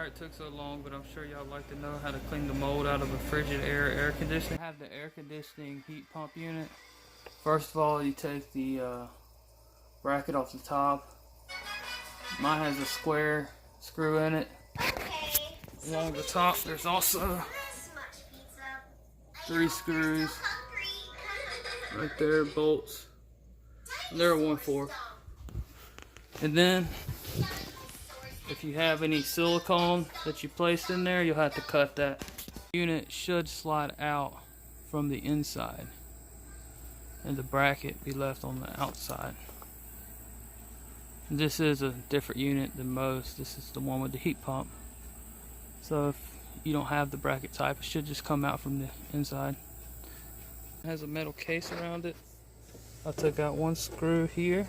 it took so long, but I'm sure y'all like to know how to clean the mold out of a Frigidair air conditioner. I have the air conditioning heat pump unit. First of all, you take the bracket off the top. Mine has a square screw in it. Along the top, there's also 3 screws right there, bolts. And they're 1/4. And then, if you have any silicone that you placed in there, you'll have to cut that. The unit should slide out from the inside, and the bracket be left on the outside. This is a different unit than most. This is the one with the heat pump. So if you don't have the bracket type, it should just come out from the inside. It has a metal case around it. I took out 1 screw here,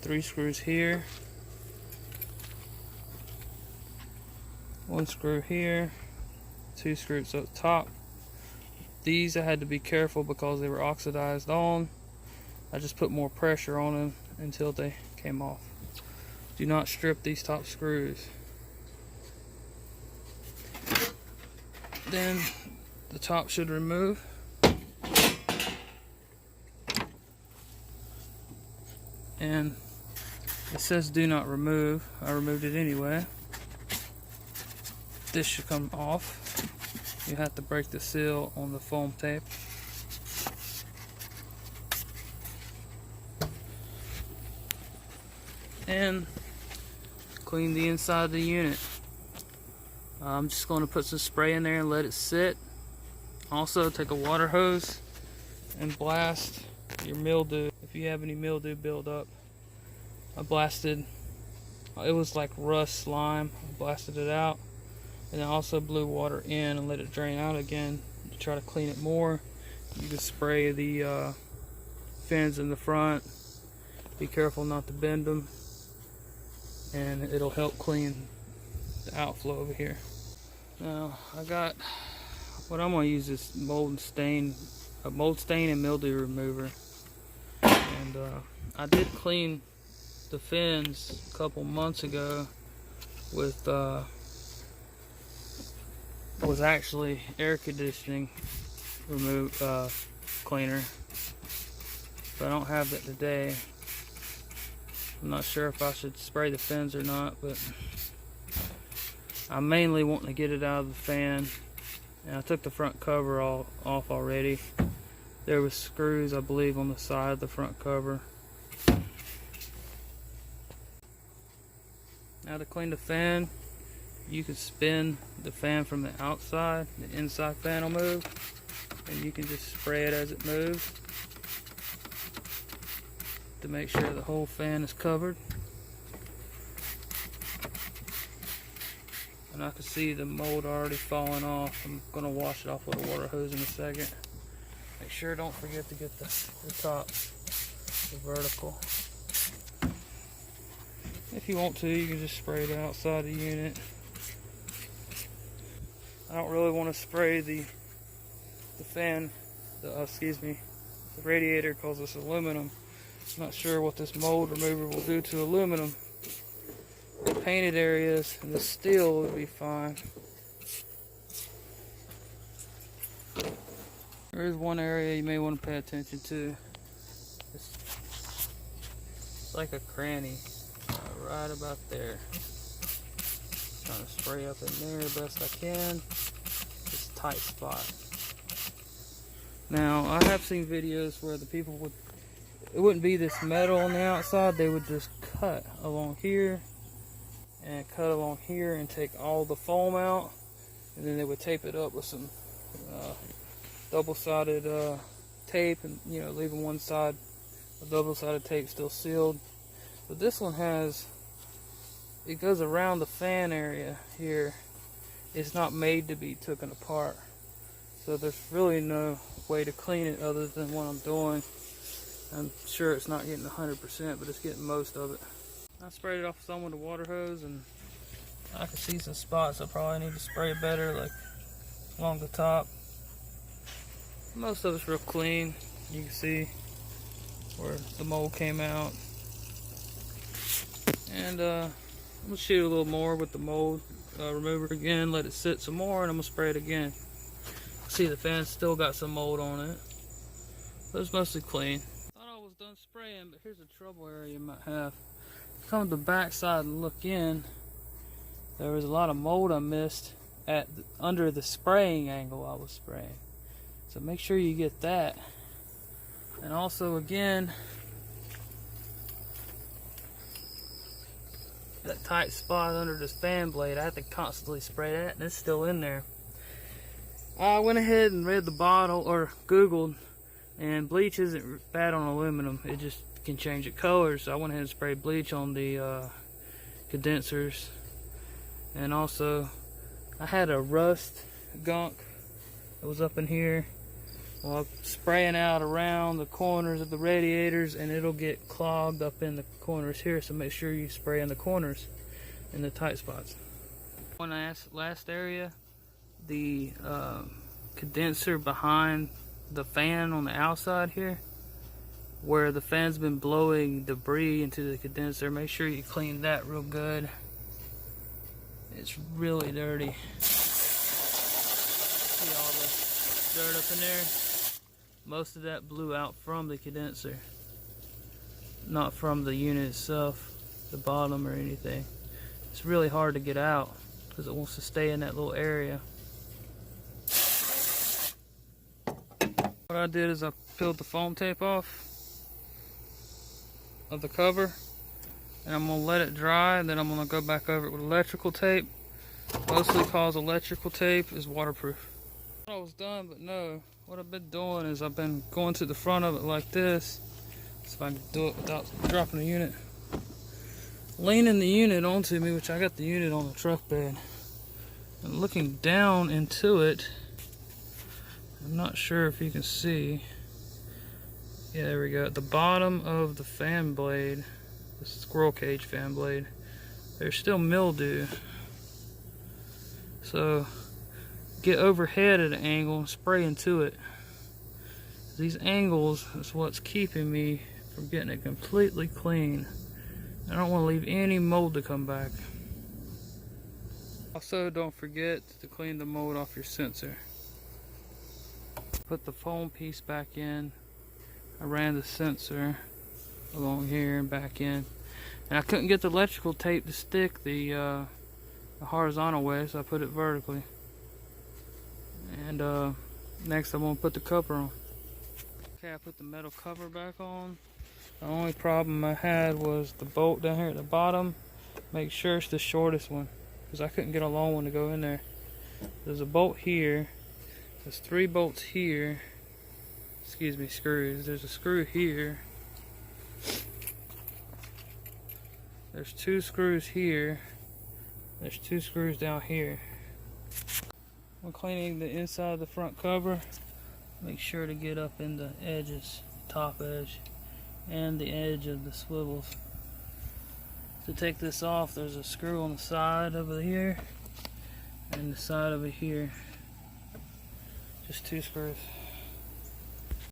3 screws here, 1 screw here, 2 screws up top. These I had to be careful because they were oxidized on. I just put more pressure on them until they came off. Do not strip these top screws. Then the top should remove. And it says do not remove. I removed it anyway. This should come off. You have to break the seal on the foam tape. And clean the inside of the unit. I'm just going to put some spray in there and let it sit. Also, take a water hose and blast your mildew if you have any mildew buildup. I blasted, it was like rust slime. I blasted it out, and then also blew water in and let it drain out again to try to clean it more. You can spray the fins in the front. Be careful not to bend them, and it'll help clean the outflow over here. Now I got what I'm going to use is mold stain and mildew remover, and I did clean the fins a couple months ago with was actually air conditioning cleaner, but I don't have that today. I'm not sure if I should spray the fins or not, but I'm mainly wanting to get it out of the fan. And I took the front cover all off already. There was screws, I believe, on the side of the front cover. Now to clean the fan, you can spin the fan from the outside. The inside fan will move, and you can just spray it as it moves to make sure the whole fan is covered. And I can see the mold already falling off. I'm going to wash it off with a water hose in a second. Make sure don't forget to get the top, the vertical. If you want to, you can just spray it outside the unit. I don't really want to spray the fan, the radiator, because it's aluminum. I'm not sure what this mold remover will do to aluminum. The painted areas and the steel would be fine. There is one area you may want to pay attention to. It's like a cranny, right about there. Trying to spray up in there best I can. It's a tight spot. Now I have seen videos where the people would, it wouldn't be this metal on the outside, they would just cut along here and cut along here and take all the foam out, and then they would tape it up with some double-sided tape, and leaving one side of double-sided tape still sealed. But this one it goes around the fan area here. It's not made to be taken apart, so there's really no way to clean it other than what I'm doing. I'm sure it's not getting 100%, but it's getting most of it. I sprayed it off some with a water hose, and I can see some spots I probably need to spray better, like along the top. Most of it's real clean. You can see where the mold came out. And I'm gonna shoot a little more with the mold remover again, let it sit some more, and I'm gonna spray it again. See, the fan's still got some mold on it, but it's mostly clean. Thought I was done spraying, but here's a trouble area you might have. Come to the back side and look in. There was a lot of mold I missed under the spraying angle I was spraying. So make sure you get that. And also, again, that tight spot under this fan blade, I have to constantly spray that, and it's still in there. I went ahead and read the bottle, or Googled, and bleach isn't bad on aluminum. It just can change its color, so I went ahead and sprayed bleach on the condensers. And also, I had a rust gunk that was up in here. Well, I'm spraying out around the corners of the radiators, and it'll get clogged up in the corners here, so make sure you spray in the corners, in the tight spots. On the last area, the condenser behind the fan on the outside here, where the fan's been blowing debris into the condenser, make sure you clean that real good. It's really dirty. See all the dirt up in there? Most of that blew out from the condenser, not from the unit itself, the bottom or anything. It's really hard to get out because it wants to stay in that little area. What I did is I peeled the foam tape off of the cover, and I'm going to let it dry, and then I'm going to go back over it with electrical tape, mostly because electrical tape is waterproof. I thought I was done, but no. What I've been doing is I've been going to the front of it like this, so if I can do it without dropping the unit. Leaning the unit onto me, which I got the unit on the truck bed, and looking down into it. I'm not sure if you can see. Yeah, there we go. At the bottom of the fan blade, the squirrel cage fan blade, there's still mildew. So get overhead at an angle and spray into it. These angles is what's keeping me from getting it completely clean. I don't want to leave any mold to come back. Also, don't forget to clean the mold off your sensor. Put the foam piece back in. I ran the sensor along here and back in, and I couldn't get the electrical tape to stick the horizontal way, so I put it vertically. And next I'm going to put the cover on. Okay, I put the metal cover back on. The only problem I had was the bolt down here at the bottom. Make sure it's the shortest one, because I couldn't get a long one to go in there. There's a bolt here. There's 3 bolts here. Excuse me, screws. There's a screw here. There's 2 screws here. There's 2 screws down here. When cleaning the inside of the front cover, make sure to get up in the edges, top edge, and the edge of the swivels. To take this off, there's a screw on the side over here, and the side over here. Just 2 screws.